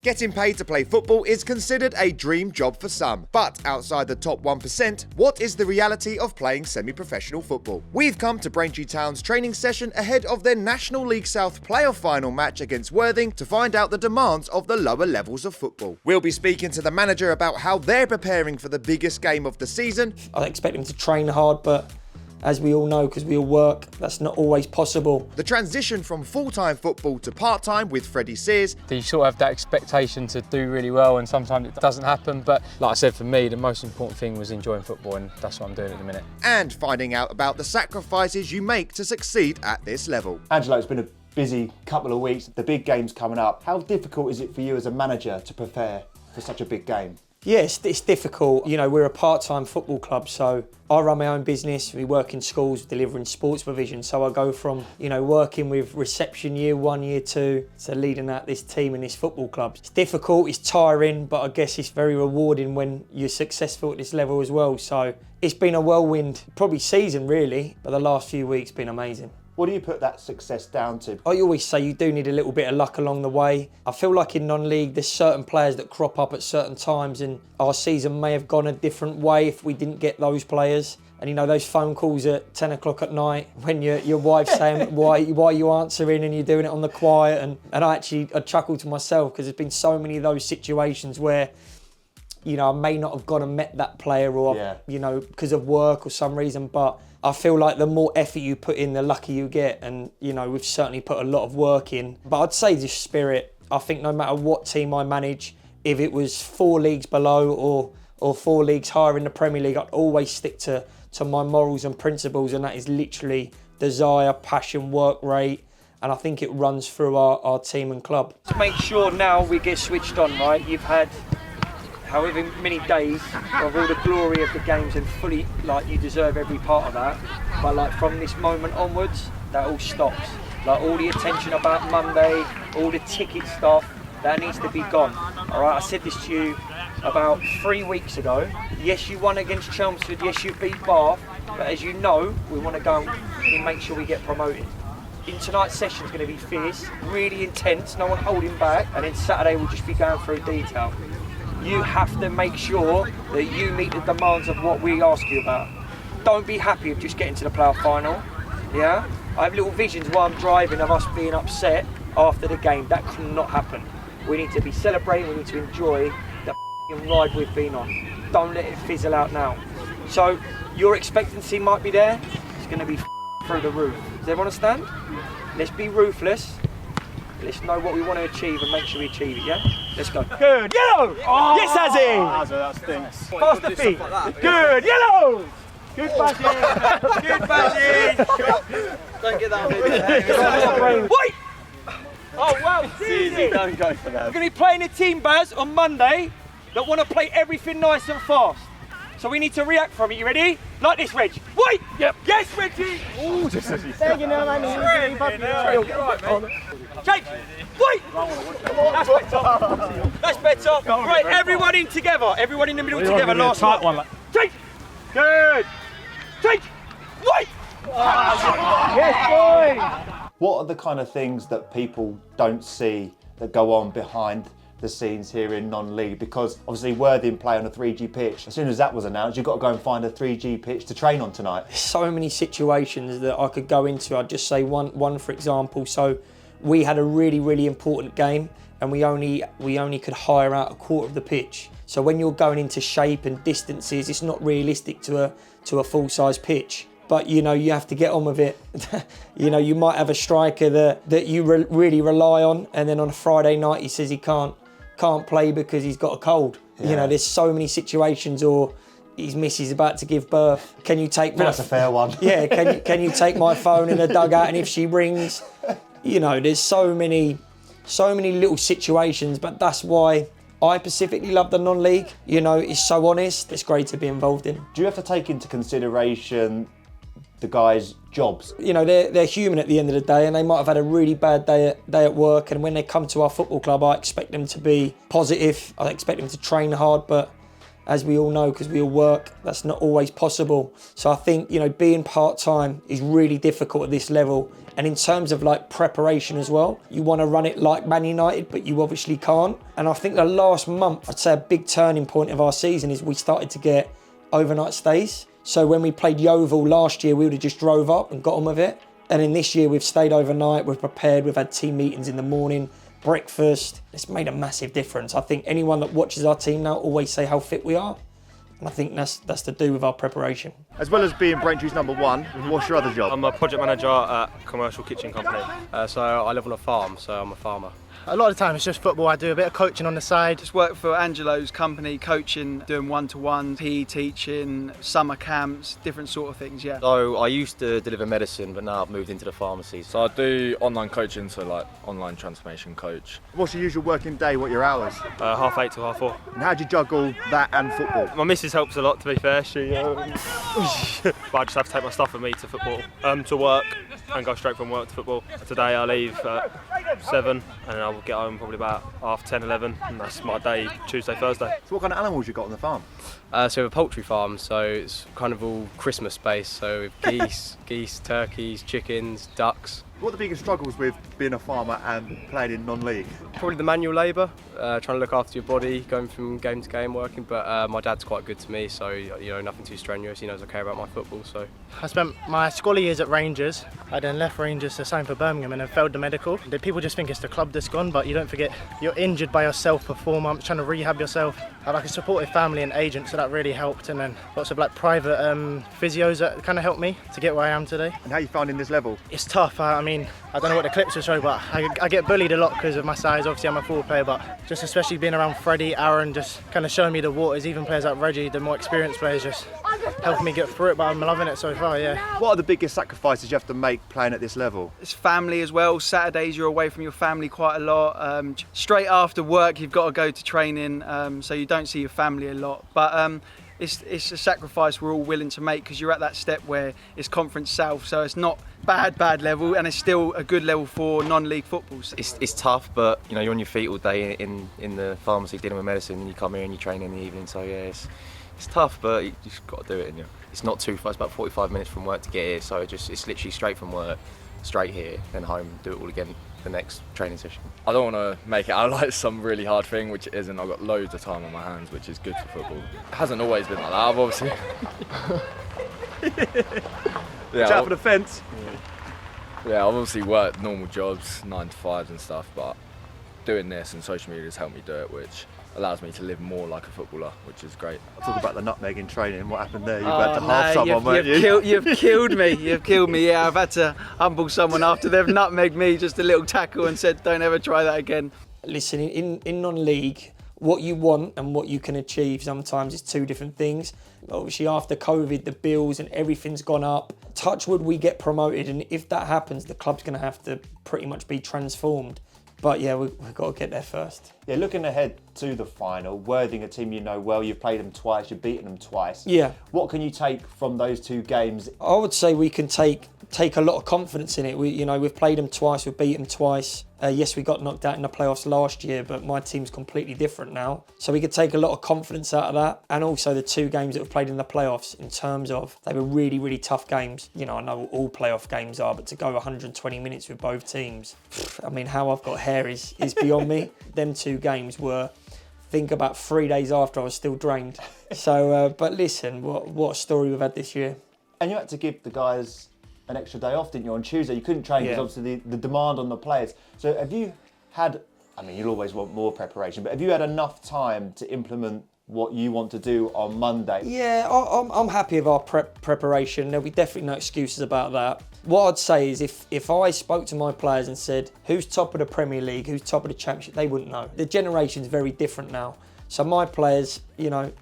Getting paid to play football is considered a dream job for some, but outside the top 1%, what is the reality of playing semi-professional football? We've come to Braintree Town's training session ahead of their National League South playoff final match against Worthing to find out the demands of the lower levels of football. We'll be speaking to the manager about how they're preparing for the biggest game of the season. I expect them to train hard, but as we all know, because we all work, that's not always possible. The transition from full-time football to part-time with Freddie Sears. You sort of have that expectation to do really well, and sometimes it doesn't happen. But like I said, for me, the most important thing was enjoying football, and that's what I'm doing at the minute. And finding out about the sacrifices you make to succeed at this level. Angelo, it's been a busy couple of weeks. The big game's coming up. How difficult is it for you as a manager to prepare for such a big game? Yes, it's difficult. You know, we're a part-time football club, so I run my own business. We work in schools delivering sports provision. So I go from, working with reception year 1, year 2 to leading out this team and this football club. It's difficult, it's tiring, but I guess it's very rewarding when you're successful at this level as well. So it's been a whirlwind, probably season really, but the last few weeks been amazing. What do you put that success down to? I always say you do need a little bit of luck along the way. I feel like in non-league there's certain players that crop up at certain times, and our season may have gone a different way if we didn't get those players. And those phone calls at 10 o'clock at night when your wife's saying why you answering and you're doing it on the quiet, and I chuckle to myself because there's been so many of those situations where I may not have gone and met that player or because of work or some reason, but I feel like the more effort you put in, the luckier you get. And, we've certainly put a lot of work in. But I'd say this spirit, I think no matter what team I manage, if it was 4 leagues below or 4 leagues higher in the Premier League, I'd always stick to my morals and principles. And that is literally desire, passion, work rate. And I think it runs through our team and club. To make sure now we get switched on, right? You've had however many days of all the glory of the games and fully, you deserve every part of that. But from this moment onwards, that all stops. All the attention about Monday, all the ticket stuff, that needs to be gone. All right, I said this to you about 3 weeks ago. Yes, you won against Chelmsford, yes, you beat Bath, but as you know, we want to go and make sure we get promoted. In tonight's session is going to be fierce, really intense, no one holding back, and then Saturday we'll just be going through detail. You have to make sure that you meet the demands of what we ask you about. Don't be happy with just getting to the playoff final, yeah? I have little visions while I'm driving of us being upset after the game. That cannot happen. We need to be celebrating, we need to enjoy the ride we've been on. Don't let it fizzle out now. So, your expectancy might be there, it's going to be through the roof. Does everyone understand? Let's be ruthless. Let's know what we want to achieve and make sure we achieve it, yeah? Let's go. Good, yellow! Oh, yes, Azzy! That stinks. Faster feet. Good, yellow! Good badging! Good badging! Don't get that on it. Wait! Oh, wow, it's easy. Don't go for that. We're going to be playing a team, Baz, on Monday that want to play everything nice and fast. So we need to react from it. You ready? Like this, Reg. Wait! Yep. Yes, Reggie! Oh, just as you There you know, man. Jake! Wait! That's better. That's better. Right, everyone in together. Everyone in the middle together. Last one. Jake! Good! Jake! Wait! Yes, boy! What are the kind of things that people don't see that go on behind the scenes here in non-league? Because obviously Worthing play on a 3G pitch. As soon as that was announced, you've got to go and find a 3G pitch to train on tonight. So many situations that I could go into. I'd just say one for example. So we had a really, really important game and we only could hire out a quarter of the pitch. So when you're going into shape and distances, it's not realistic to a full-size pitch. But you have to get on with it. You might have a striker that you really rely on, and then on a Friday night he says he can't play because he's got a cold. Yeah. There's so many situations, or his missus about to give birth. Can you take my... That's a fair one. Yeah, can you take my phone in the dugout, and if she rings, there's so many little situations, but that's why I specifically love the non-league. It's so honest, it's great to be involved in. Do you have to take into consideration the guys' jobs? They're human at the end of the day, and they might have had a really bad day at work, and when they come to our football club, I expect them to be positive. I expect them to train hard, but as we all know, because we all work, that's not always possible. So I think, being part-time is really difficult at this level. And in terms of like preparation as well, you want to run it like Man United, but you obviously can't. And I think the last month, I'd say a big turning point of our season is we started to get overnight stays. So when we played Yeovil last year, we would have just drove up and got on with it. And in this year, we've stayed overnight, we've prepared, we've had team meetings in the morning, breakfast. It's made a massive difference. I think anyone that watches our team now always say how fit we are. And I think that's to do with our preparation. As well as being Braintree's number one, what's your other job? I'm a project manager at a commercial kitchen company. So I live on a farm, so I'm a farmer. A lot of the time it's just football. I do a bit of coaching on the side. Just work for Angelo's company, coaching, doing one-to-one, PE teaching, summer camps, different sort of things, yeah. So I used to deliver medicine, but now I've moved into the pharmacy. So I do online coaching, so like online transformation coach. What's your usual working day? What are your hours? 8:30 to 4:30. And how do you juggle that and football? My missus helps a lot, to be fair. She, but I just have to take my stuff with me to football, to work, and go straight from work to football. Today I leave at 7, and then I'll get home probably about 10:30, 11, and that's my day, Tuesday, Thursday. So what kind of animals you got on the farm? So we have a poultry farm, so it's kind of all Christmas based. So we've geese, turkeys, chickens, ducks. What are the biggest struggles with being a farmer and playing in non-league? Probably the manual labour, trying to look after your body, going from game to game, working. But my dad's quite good to me, so nothing too strenuous. He knows I care about my football. So I spent my scholarly years at Rangers. I then left Rangers to sign for Birmingham and then failed the medical. The people just think it's the club that's gone, but you don't forget you're injured by yourself for 4 months, trying to rehab yourself. I had like a supportive family and agent, so that really helped. And then lots of like private physios that kind of helped me to get where I am today. And how are you finding this level? It's tough. I mean, I don't know what the clips will show, but I get bullied a lot because of my size. Obviously, I'm a forward player, but just especially being around Freddie, Aaron, just kind of showing me the waters. Even players like Reggie, the more experienced players, just helping me get through it. But I'm loving it so far, yeah. What are the biggest sacrifices you have to make playing at this level? It's family as well. Saturdays you're away from your family quite a lot. Straight after work you've got to go to training, so you don't see your family a lot. But it's a sacrifice we're all willing to make because you're at that step where it's Conference South, so it's not bad level, and it's still a good level for non-league football. It's tough, but you're on your feet all day in the pharmacy dealing with medicine, and you come here and you train in the evening. So yeah, it's tough, but you just got to do it. And it's not too far. It's about 45 minutes from work to get here, so it's literally straight from work, straight here, then home, do it all again the next training session. I don't want to make it out like some really hard thing, which it isn't. I've got loads of time on my hands, which is good for football. It hasn't always been like that, I've obviously. Watch out for the fence. Yeah, I've obviously worked normal jobs, 9 to 5s and stuff, but doing this and social media has helped me do it, which allows me to live more like a footballer, which is great. I'll talk about the nutmeg in training. What happened there? You had to half someone, weren't you? You've killed me. You've killed me. Yeah, I've had to humble someone after they've nutmegged me, just a little tackle, and said, "Don't ever try that again." Listen, in non-league, what you want and what you can achieve sometimes is two different things. Obviously, after COVID, the bills and everything's gone up. Touch wood, we get promoted, and if that happens, the club's going to have to pretty much be transformed. But yeah, we've got to get there first. Yeah, looking ahead to the final, Worthing, a team you know well, you've played them twice, you've beaten them twice. Yeah. What can you take from those 2 games? I would say we can take a lot of confidence in it. We've played them twice, we've beaten them twice. Yes, we got knocked out in the playoffs last year, but my team's completely different now. So we could take a lot of confidence out of that. And also the 2 games that we've played in the playoffs, in terms of they were really, really tough games. I know all playoff games are, but to go 120 minutes with both teams, I mean, how I've got hair is beyond me. Them 2 games were, I think about 3 days after I was still drained. So, but listen, what a story we've had this year. And you had to give the guys an extra day off, didn't you, on Tuesday? You couldn't train because obviously the demand on the players. So have you had, I mean, you'll always want more preparation, but have you had enough time to implement what you want to do on Monday? Yeah, I'm happy with our preparation. There'll be definitely no excuses about that. What I'd say is if I spoke to my players and said, who's top of the Premier League, who's top of the Championship, they wouldn't know. The generation's very different now. So my players,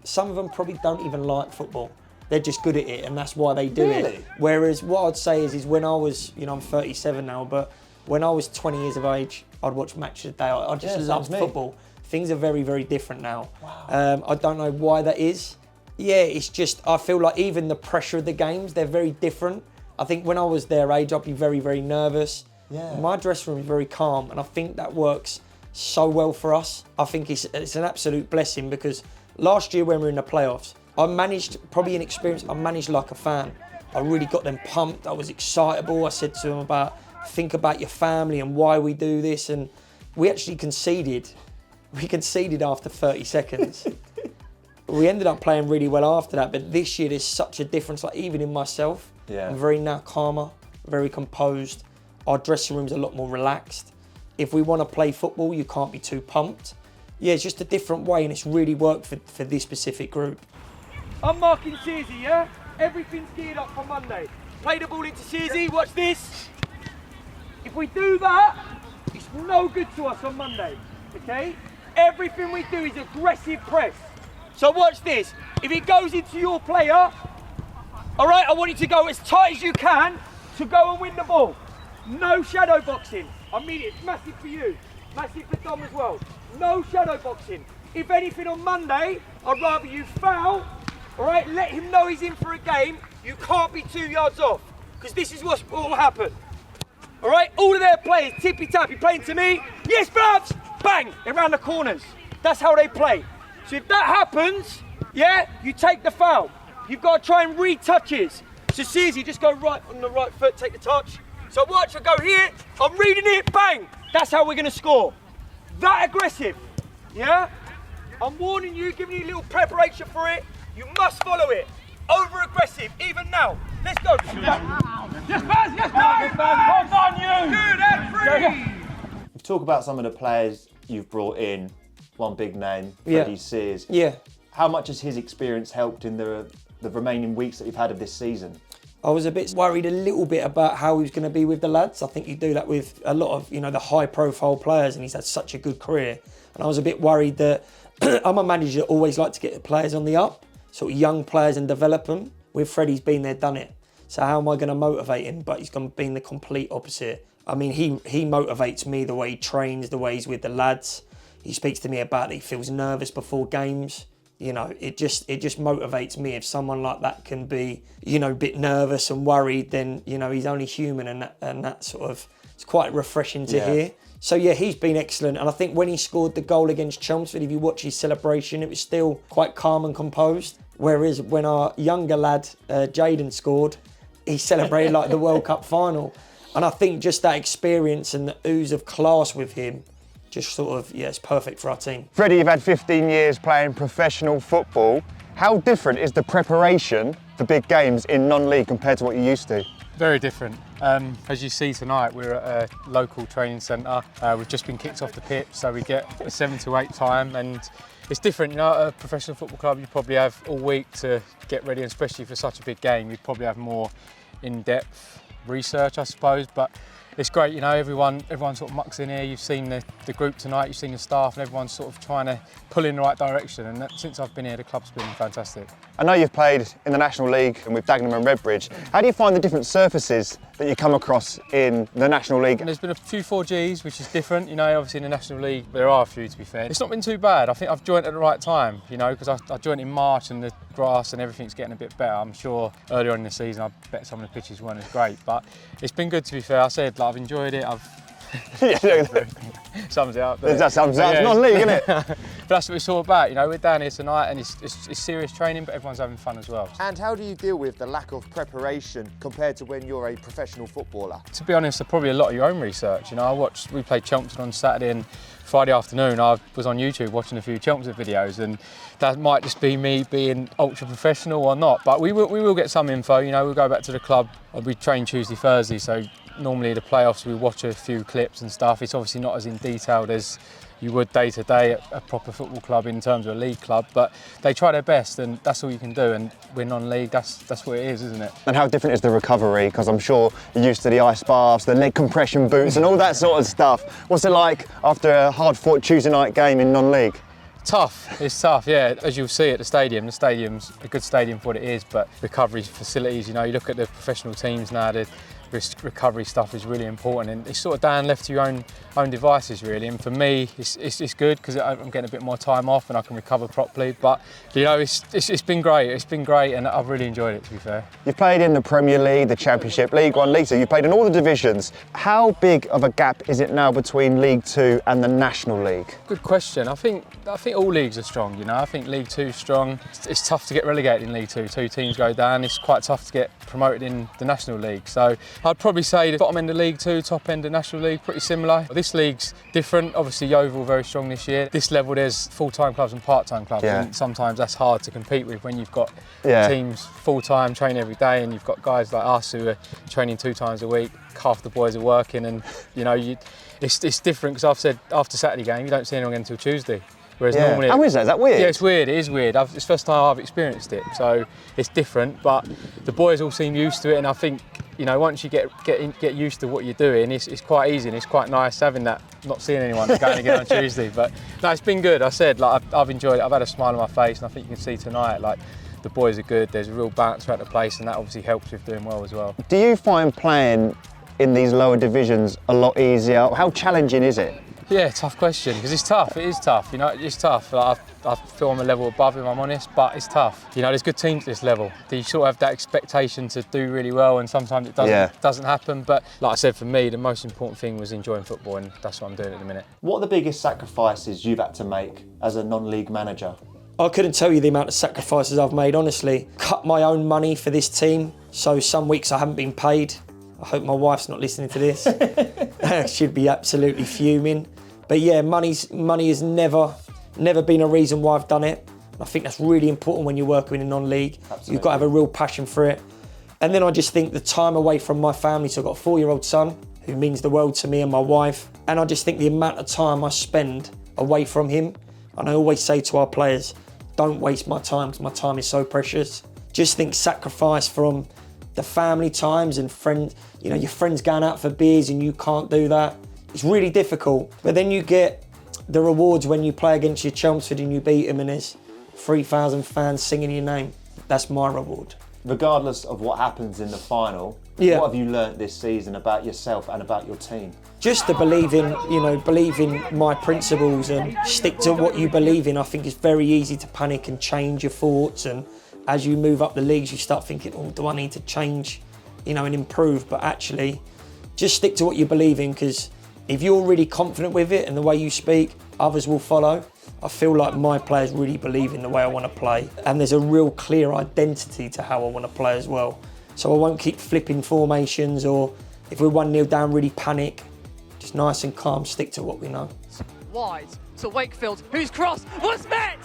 some of them probably don't even like football. They're just good at it, and that's why they do it. Whereas what I'd say is when I was, I'm 37 now, but when I was 20 years of age, I'd watch matches a day. I just loved football. Things are very, very different now. Wow. I don't know why that is. Yeah, it's just, I feel like even the pressure of the games, they're very different. I think when I was their age, I'd be very, very nervous. Yeah. My dressing room is very calm, and I think that works so well for us. I think it's an absolute blessing because Last year when we were in the playoffs, I managed, probably an experience, I managed like a fan. I really got them pumped, I was excitable. I said to them think about your family and why we do this, and we actually conceded. We conceded after 30 seconds. We ended up playing really well after that, but this year there's such a difference, like even in myself. Yeah. I'm very now calmer, very composed. Our dressing room's a lot more relaxed. If we want to play football, you can't be too pumped. Yeah, it's just a different way, and it's really worked for this specific group. I'm marking Searsy, yeah? Everything's geared up for Monday. Play the ball into Searsy, watch this. If we do that, it's no good to us on Monday, okay? Everything we do is aggressive press. So watch this. If it goes into your player, all right, I want you to go as tight as you can to go and win the ball. No shadow boxing. I mean, it's massive for you, massive for Dom as well. No shadow boxing. If anything on Monday, I'd rather you foul, all right, let him know he's in for a game. You can't be 2 yards off, because this is what will happen. All right, all of their players, tippy-tappy, playing to me. Yes, Babs! Bang! Around the corners. That's how they play. So if that happens, yeah, you take the foul. You've got to try and read touches. So Searsy, just go right on the right foot, take the touch. So watch, I go here, I'm reading it, bang! That's how we're going to score. That aggressive, yeah? I'm warning you, giving you a little preparation for it. You must follow it. Over-aggressive, even now. Let's go. Yes, Baz, yes, Baz! Well done, you! Good, and free! We've talked about some of the players you've brought in. One big name, Freddie Sears. Yeah. How much has his experience helped in the remaining weeks that you've had of this season? I was a bit worried a little bit about how he was going to be with the lads. I think you do that with a lot of, the high-profile players, and he's had such a good career. And I was a bit worried that I'm a manager that always like to get the players on the up, sort of young players, and develop them. With Freddie's been there, done it. So how am I going to motivate him? But he's been the complete opposite. I mean, he motivates me the way he trains, the way he's with the lads. He speaks to me about it. He feels nervous before games. It just motivates me. If someone like that can be, a bit nervous and worried, then, he's only human, and that sort of, it's quite refreshing to hear. So yeah, he's been excellent. And I think when he scored the goal against Chelmsford, if you watch his celebration, it was still quite calm and composed. Whereas when our younger lad, Jaden, scored, he celebrated like the World Cup final. And I think just that experience and the ooze of class with him, just sort of, it's perfect for our team. Freddie, you've had 15 years playing professional football. How different is the preparation for big games in non-league compared to what you used to? Very different. As you see tonight, we're at a local training centre. We've just been kicked off the pitch, so we get a 7 to 8 time, and it's different. At a professional football club, you probably have all week to get ready, and especially for such a big game, you probably have more in-depth research, I suppose. But it's great, everyone sort of mucks in here. You've seen the group tonight, you've seen the staff, and everyone's sort of trying to pull in the right direction. And since I've been here, the club's been fantastic. I know you've played in the National League and with Dagenham and Redbridge. How do you find the different surfaces that you come across in the National League? And there's been a few 4Gs, which is different. Obviously in the National League, there are a few, to be fair. It's not been too bad. I think I've joined at the right time, because I joined in March and the grass and everything's getting a bit better. I'm sure earlier on in the season, I bet some of the pitches weren't as great, but it's been good, to be fair. I said, I've enjoyed it. Sums it up. That sums it up. It's non-league, isn't it? But that's what it's all about. We're down here tonight, and it's serious training, but everyone's having fun as well. And how do you deal with the lack of preparation compared to when you're a professional footballer? To be honest, probably a lot of your own research. We played Chelmsford on Saturday, and Friday afternoon I was on YouTube watching a few Chelmsford videos, and that might just be me being ultra professional or not. But we will get some info. We'll go back to the club. We train Tuesday, Thursday, so normally the playoffs we watch a few clips and stuff. It's obviously not as in detailed as you would day to day at a proper football club in terms of a league club, but they try their best, and that's all you can do. And we're non-league, that's what it is, isn't it? And how different is the recovery? Because I'm sure you're used to the ice baths, the leg compression boots and all that sort of stuff. What's it like after a hard-fought Tuesday night game in non-league? Tough, it's tough, yeah. As you'll see at the stadium's a good stadium for what it is, but recovery facilities, you look at the professional teams now, risk recovery stuff is really important, and it's sort of down left to your own devices really. And for me, it's good because I'm getting a bit more time off and I can recover properly. But you know, it's been great. It's been great, and I've really enjoyed it, to be fair. You've played in the Premier League, the Championship, League One, League Two. You've played in all the divisions. How big of a gap is it now between League Two and the National League? Good question. I think all leagues are strong. You know, I think League Two is strong. It's tough to get relegated in League Two. 2 teams go down. It's quite tough to get promoted in the National League. So I'd probably say the bottom end of League Two, top end of National League, pretty similar. This league's different. Obviously, Yeovil very strong this year. This level, there's full-time clubs and part-time clubs, and sometimes that's hard to compete with when you've got teams full-time, train every day, and you've got guys like us who are training 2 times a week. Half the boys are working, and you know, it's different because I've said after Saturday game, you don't see anyone again until Tuesday. Whereas normally, how is that? Is that weird? Yeah, it's weird. It is weird. It's the first time I've experienced it, so it's different. But the boys all seem used to it, and I think, you know, once you get used to what you're doing, it's quite easy and it's quite nice having that, not seeing anyone going again on Tuesday. But no, it's been good. I said, like, I've enjoyed it. I've had a smile on my face, and I think you can see tonight, like, the boys are good. There's a real balance throughout the place, and that obviously helps with doing well as well. Do you find playing in these lower divisions a lot easier? How challenging is it? Yeah, tough question, because it's tough. It is tough, you know, it's tough. Like, I feel I'm a level above, if I'm honest, but it's tough. You know, there's good teams at this level. You sort of have that expectation to do really well, and sometimes it doesn't happen. But like I said, for me, the most important thing was enjoying football, and that's what I'm doing at the minute. What are the biggest sacrifices you've had to make as a non-league manager? I couldn't tell you the amount of sacrifices I've made, honestly. Cut my own money for this team, so some weeks I haven't been paid. I hope my wife's not listening to this. She'd be absolutely fuming. But yeah, money has never been a reason why I've done it. I think that's really important when you're working in a non-league. Absolutely. You've got to have a real passion for it. And then I just think the time away from my family, so I've got a 4-year-old son who means the world to me and my wife. And I just think the amount of time I spend away from him, and I always say to our players, don't waste my time because my time is so precious. Just think sacrifice from the family times and friends, you know, your friends going out for beers and you can't do that. It's really difficult, but then you get the rewards when you play against your Chelmsford and you beat them and there's 3,000 fans singing your name. That's my reward. Regardless of what happens in the final, what have you learnt this season about yourself and about your team? Just to believe in my principles and stick to what you believe in. I think it's very easy to panic and change your thoughts, and as you move up the leagues, you start thinking, oh, do I need to change, you know, and improve? But actually, just stick to what you believe in, because if you're really confident with it and the way you speak, others will follow. I feel like my players really believe in the way I want to play, and there's a real clear identity to how I want to play as well. So I won't keep flipping formations, or if we're 1-0 down, really panic. Just nice and calm, stick to what we know. Wide to Wakefield, whose cross was met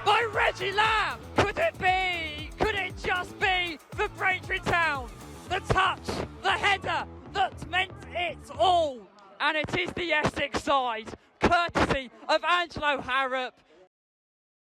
by Reggie Lamb. Could it be? Could it just be for Braintree Town? The touch, the header that meant it all. And it is the Essex side, courtesy of Angelo Harrop.